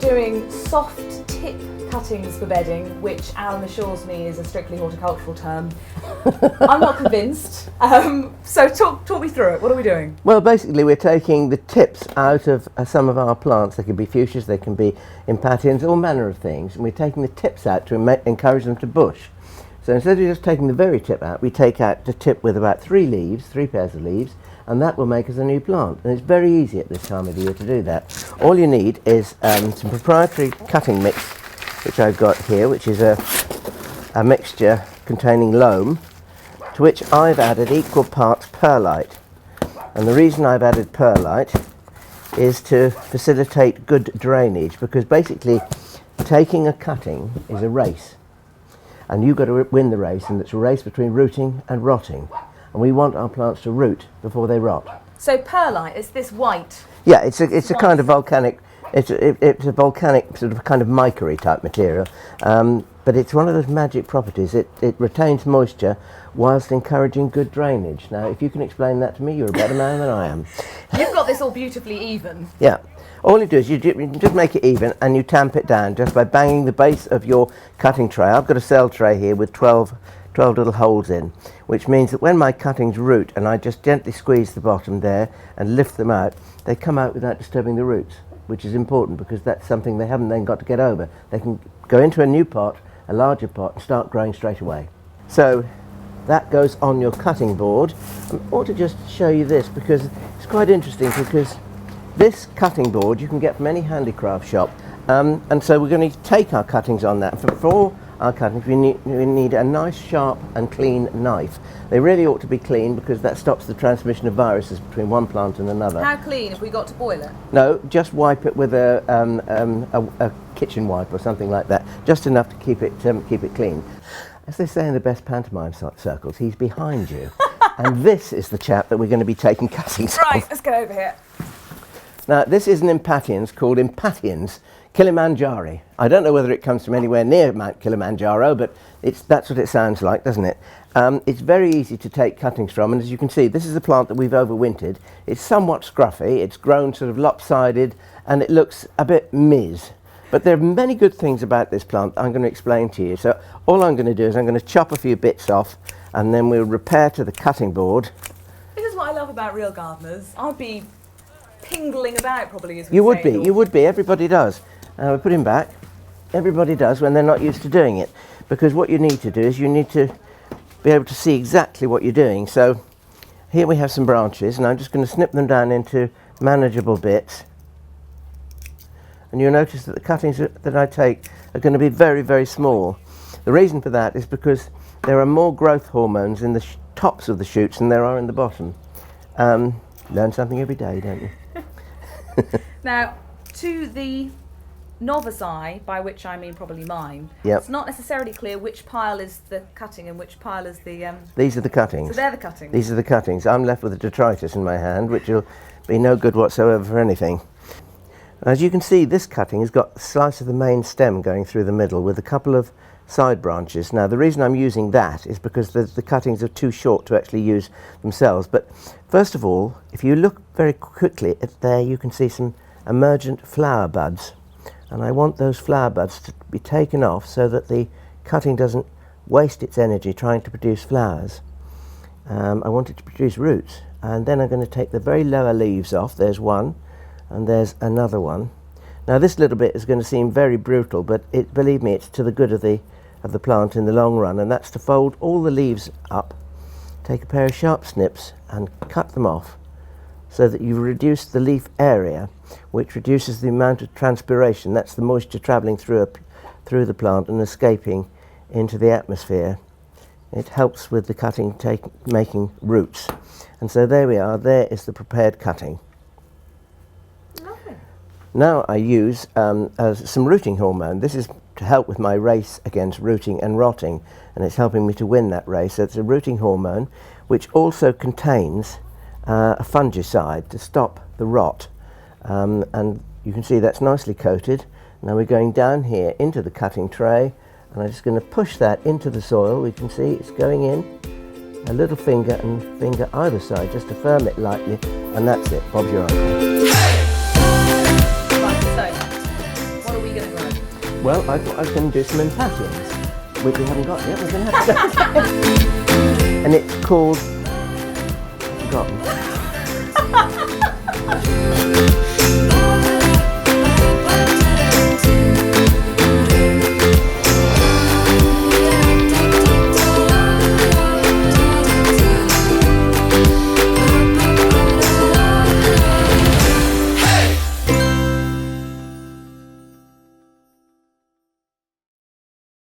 doing soft tip cuttings for bedding, which Alan assures me is a strictly horticultural term. I'm not convinced. So talk me through it. What are we doing? Well, basically we're taking the tips out of some of our plants. They can be fuchsias, they can be impatiens, all manner of things. And we're taking the tips out to encourage them to bush. So instead of just taking the very tip out, we take out the tip with about 3 pairs of leaves, and that will make us a new plant. And it's very easy at this time of year to do that. All you need is some proprietary cutting mix, which I've got here, which is a mixture containing loam, to which I've added equal parts perlite. And the reason I've added perlite is to facilitate good drainage, because basically taking a cutting is a race. And you've got to win the race, and it's a race between rooting and rotting. And we want our plants to root before they rot. So perlite is this white? Yeah, it's a kind of volcanic, it's a volcanic sort of kind of mica-y type material. But it's one of those magic properties. It retains moisture whilst encouraging good drainage. Now, if you can explain that to me, you're a better man than I am. You've got this all beautifully even. Yeah. All you do is you just make it even, and you tamp it down just by banging the base of your cutting tray. I've got a cell tray here with 12 little holes in, which means that when my cuttings root and I just gently squeeze the bottom there and lift them out, they come out without disturbing the roots, which is important because that's something they haven't then got to get over. They can go into a new pot, a larger pot, and start growing straight away. So that goes on your cutting board. I ought to just show you this because it's quite interesting, because this cutting board you can get from any handicraft shop, and so we're going to take our cuttings on that. For our cuttings we need a nice sharp and clean knife. They really ought to be clean because that stops the transmission of viruses between one plant and another. How clean have we got to boil it? No, just wipe it with a kitchen wipe or something like that, just enough to keep it clean. As they say in the best pantomime circles, he's behind you. And this is the chap that we're going to be taking cuttings Right, of. let's get over here. Now, this is an Impatiens called Impatiens kilimanjari. I don't know whether it comes from anywhere near Mount Kilimanjaro, but that's what it sounds like, doesn't it? It's very easy to take cuttings from, and as you can see, this is a plant that we've overwintered. It's somewhat scruffy, it's grown sort of lopsided, and it looks a bit ms. But there are many good things about this plant I'm going to explain to you. So all I'm going to do is I'm going to chop a few bits off, and then we'll repair to the cutting board. This is what I love about real gardeners. I'd be pingling about probably, as we You say. would be, everybody does. We put him back. Everybody does when they're not used to doing it, because what you need to do is you need to be able to see exactly what you're doing. So here we have some branches, and I'm just going to snip them down into manageable bits. And you'll notice that the cuttings that I take are going to be very, very small. The reason for that is because there are more growth hormones in the tops of the shoots than there are in the bottom. Learn something every day, don't you? Now, to the novice eye, by which I mean probably mine, Yep. it's not necessarily clear which pile is the cutting and which pile is the... These are the cuttings. So they're the cuttings. These are the cuttings. I'm left with a detritus in my hand, which will be no good whatsoever for anything. As you can see, this cutting has got a slice of the main stem going through the middle with a couple of side branches. Now, the reason I'm using that is because the cuttings are too short to actually use themselves. But first of all, if you look very quickly at there, you can see some emergent flower buds. And I want those flower buds to be taken off so that the cutting doesn't waste its energy trying to produce flowers. I want it to produce roots. And then I'm going to take the very lower leaves off. There's one, and there's another one. Now, this little bit is going to seem very brutal, but believe me, it's to the good of the plant in the long run, and that's to fold all the leaves up, take a pair of sharp snips and cut them off so that you reduce the leaf area, which reduces the amount of transpiration. That's the moisture travelling through the plant and escaping into the atmosphere. It helps with the cutting making roots. And so there we are, there is the prepared cutting. Lovely. Now I use some rooting hormone. This is to help with my race against rooting and rotting, and it's helping me to win that race. So it's a rooting hormone which also contains a fungicide to stop the rot. And you can see that's nicely coated. Now we're going down here into the cutting tray, and I'm just going to push that into the soil. We can see it's going in. A little finger and finger either side just to firm it lightly, and that's it. Bob's your uncle. Right, so what are we Well, I thought I was going to do some Impatiens, which we haven't got yet. We're going to have to go again. And it's called... Forgotten.